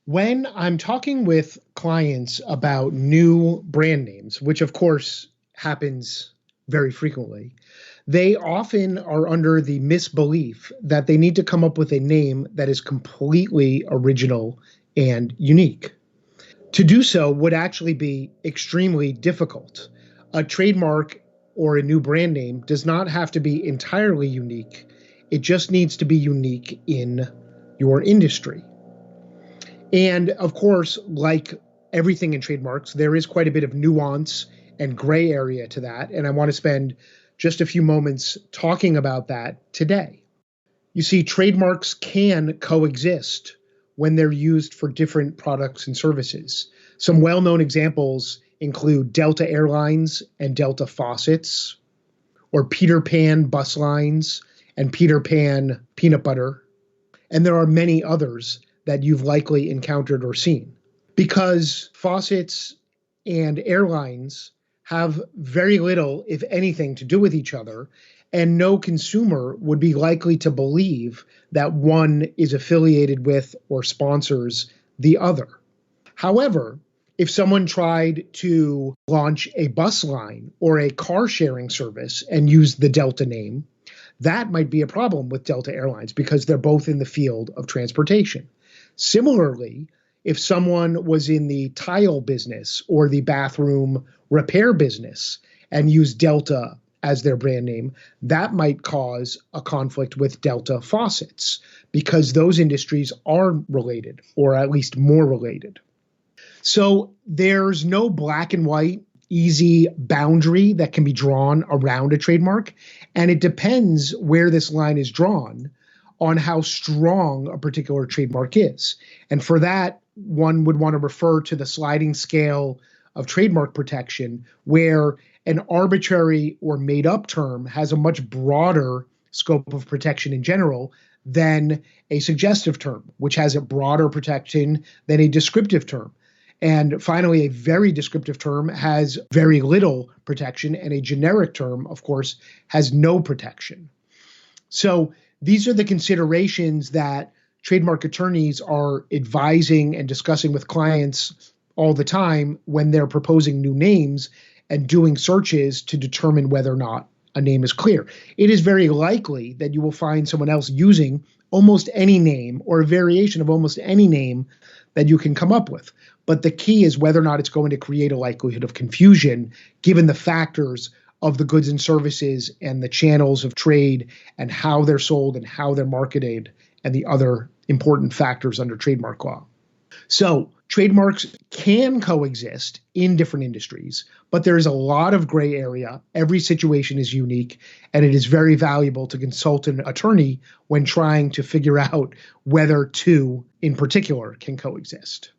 When I'm talking with clients about new brand names, which of course happens very frequently, they often are under the misbelief that they need to come up with a name that is completely original and unique. To do so would actually be extremely difficult. A trademark or a new brand name does not have to be entirely unique. It just needs to be unique in your industry. And of course, like everything in trademarks, there is quite a bit of nuance and gray area to that. And I want to spend just a few moments talking about that today. You see, trademarks can coexist when they're used for different products and services. Some well known examples include Delta Airlines and Delta Faucets, or Peter Pan bus lines and Peter Pan peanut butter. And there are many others that you've likely encountered or seen. Because faucets and airlines have very little, if anything, to do with each other, and no consumer would be likely to believe that one is affiliated with or sponsors the other. However, if someone tried to launch a bus line or a car sharing service and use the Delta name, that might be a problem with Delta Airlines because they're both in the field of transportation. Similarly, if someone was in the tile business or the bathroom repair business and used Delta as their brand name, that might cause a conflict with Delta Faucets because those industries are related, or at least more related. So there's no black and white, easy boundary that can be drawn around a trademark. And it depends where this line is drawn on how strong a particular trademark is. And for that, one would want to refer to the sliding scale of trademark protection, where an arbitrary or made up term has a much broader scope of protection in general than a suggestive term, which has a broader protection than a descriptive term. And finally, a very descriptive term has very little protection, and a generic term, of course, has no protection. So these are the considerations that trademark attorneys are advising and discussing with clients all the time when they're proposing new names and doing searches to determine whether or not a name is clear. It is very likely that you will find someone else using almost any name or a variation of almost any name that you can come up with. But the key is whether or not it's going to create a likelihood of confusion given the factors of the goods and services and the channels of trade and how they're sold and how they're marketed and the other important factors under trademark law. So trademarks can coexist in different industries, but there is a lot of gray area. Every situation is unique, and it is very valuable to consult an attorney when trying to figure out whether two in particular can coexist.